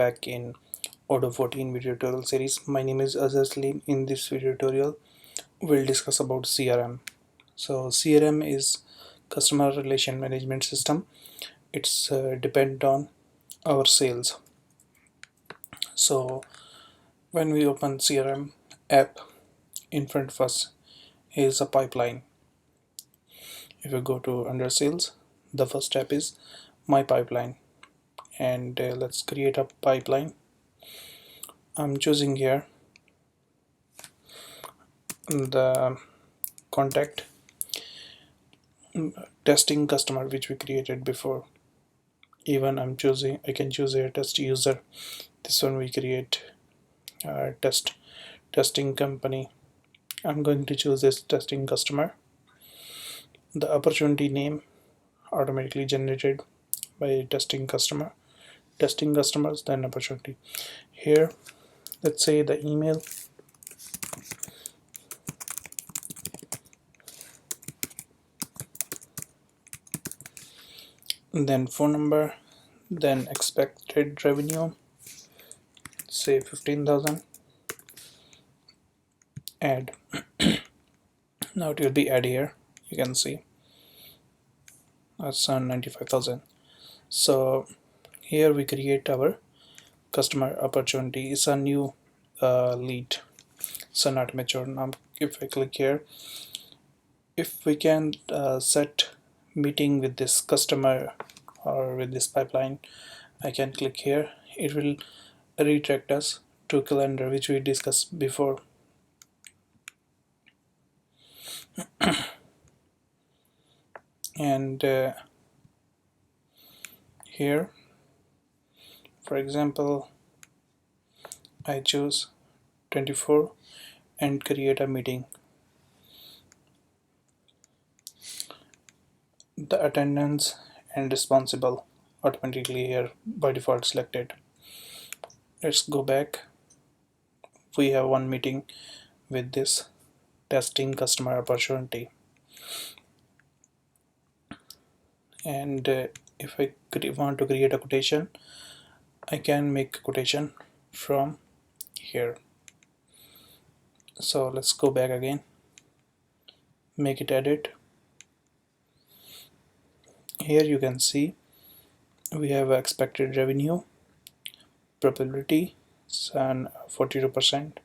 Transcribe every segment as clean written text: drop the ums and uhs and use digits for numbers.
back in odoo 14 video tutorial series. My name is Azhar Salim. In this video tutorial we'll discuss about CRM. So CRM is customer relation management system. It's depend on our sales. So when we open CRM app, in front of us is a pipeline. If you go to under sales, the first step is my pipeline, and let's create a pipeline. I'm choosing here the contact testing customer which we created before. Even I can choose a test user. This one we create testing company. I'm going to choose this testing customer. The opportunity name automatically generated by testing customers, then opportunity. Here let's say the email, then phone number, then expected revenue, say 15,000. Add. Now it will be add here. You can see that's 95,000. So here we create our customer opportunity. It's a new lead. So not mature. Now if I click here, if we can set meeting with this customer or with this pipeline, I can click here. It will redirect us to calendar which we discussed before. And here, for example, I choose 24 and create a meeting. The attendance and responsible automatically here by default selected. Let's go back. We have one meeting with this testing customer opportunity, and if I want to create a quotation, I can make a quotation from here. So let's go back again, make it edit. Here you can see we have expected revenue, probability and 42%,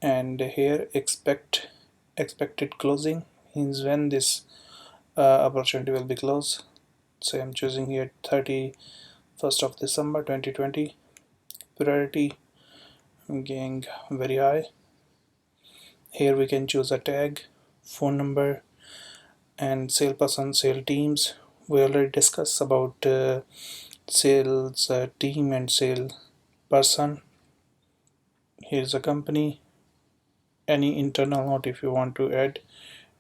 and here expected closing means when this opportunity will be closed. So I'm choosing here 31st of December 2020. Priority I'm getting very high. Here we can choose a tag, phone number, and salesperson, sales teams. We already discussed about sales team and sales person. Here's a company, any internal note if you want to add,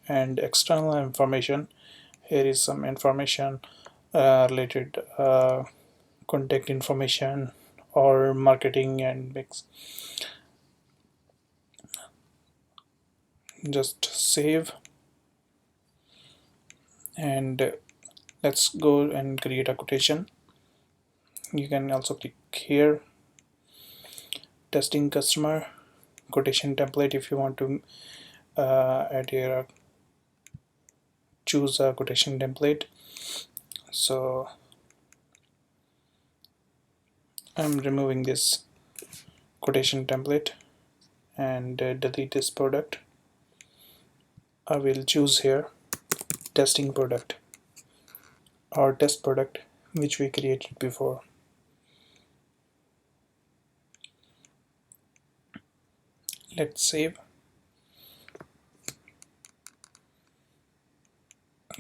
and external information. Here is some information related contact information or marketing and mix. Just save, and let's go and create a quotation. You can also click here, testing customer quotation template. If you want to add here, choose a quotation template. So I'm removing this quotation template and delete this product. I will choose here testing product or test product which we created before. Let's save,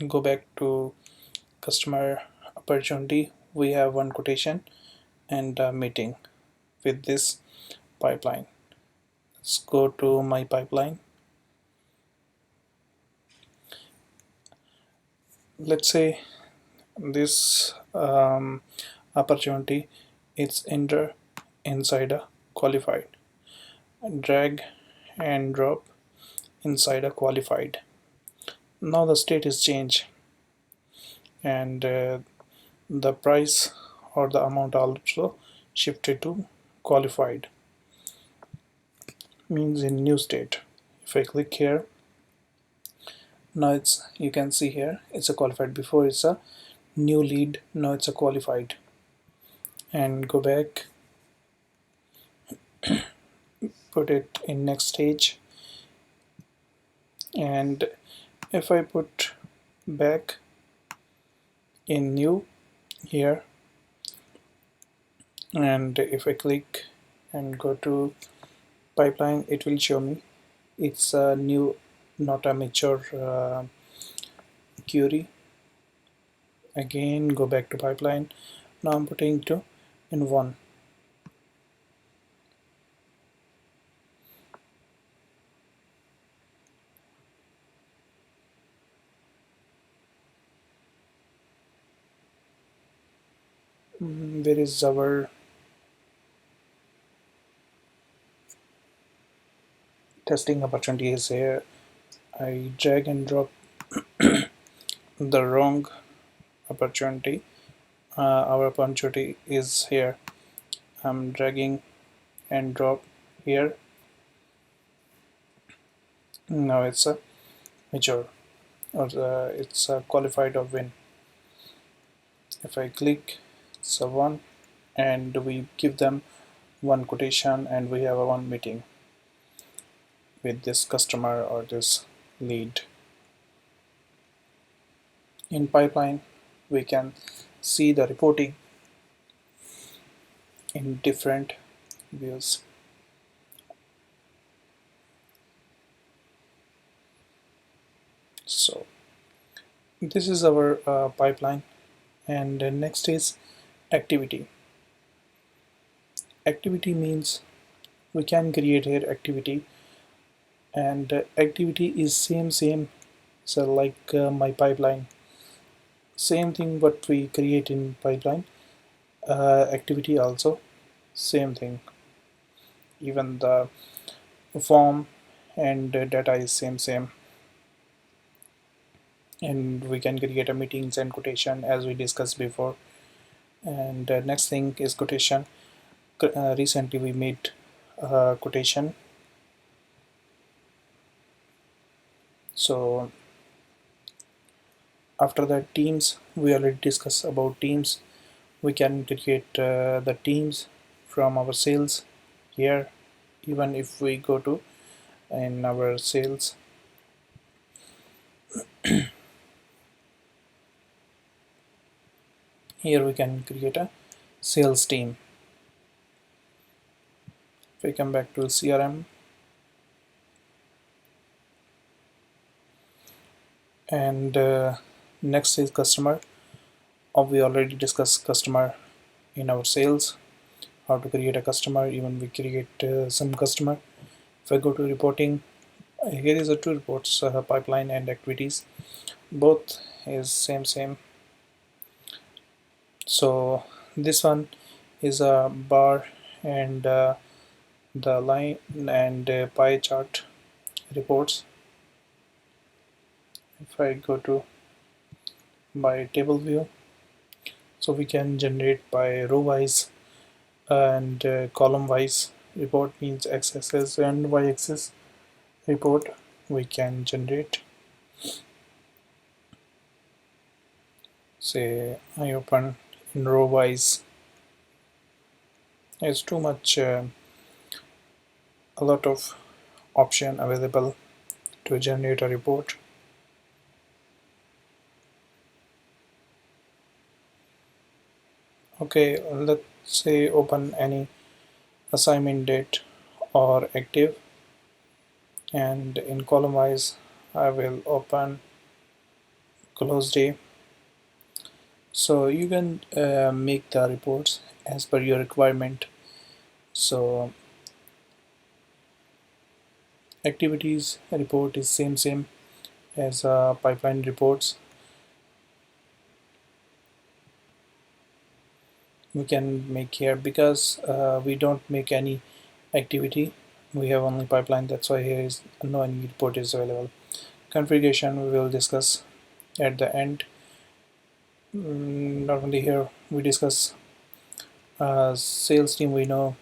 go back to customer opportunity. We have one quotation and a meeting with this pipeline. Let's go to my pipeline. Let's say this opportunity is inside a qualified. Drag and drop inside a qualified. Now the state is changed, and the price or the amount also shifted to qualified, means in new state. If I click here, now it's, you can see here it's a qualified. Before it's a new lead, now it's a qualified. And go back, put it in next stage, and if I put back in new here, and if I click and go to pipeline, it will show me it's a new, not a mature query. Again, go back to pipeline. Now I'm putting to in one. Where is our testing opportunity? Is here. I drag and drop the wrong opportunity. Our opportunity is here. I'm dragging and drop here. Now it's a mature, or it's a qualified or win. If I click, it's a one, and we give them one quotation, and we have a one meeting with this customer or this lead. In pipeline, we can see the reporting in different views. So this is our pipeline, and next is activity. Activity means we can create here activity, and activity is same, so like my pipeline, same thing what we create in pipeline, activity also same thing, even the form and data is same, and we can create a meetings and quotation as we discussed before. And next thing is quotation. Recently we made quotation, so after that teams, we already discussed about teams. We can create the teams from our sales here. Even if we go to in our sales, here we can create a sales team. If we come back to CRM, and next is customer. We already discussed customer in our sales, how to create a customer. Even we create some customer. If I go to reporting, here is a two reports, pipeline and activities, both is same. So this one is a bar and the line and pie chart reports. If I go to by table view, so we can generate by row wise and column wise report, means x-axis and y-axis report we can generate. Say I open in row wise, it's too much, a lot of option available to generate a report. Okay, let's say open any assignment date or active, and in column wise I will open close day. So you can make the reports as per your requirement. So activities report is same as pipeline reports. We can make here because we don't make any activity, we have only pipeline, that's why here is no any report is available. Configuration we will discuss at the end. Not only here we discuss Sales team we know,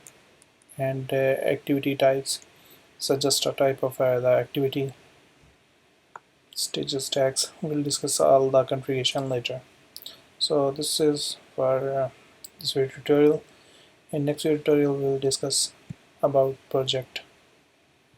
and activity types, suggest a type of the activity. Stages tags, we'll discuss all the configuration later. So this is for this video tutorial. In next video tutorial we'll discuss about project.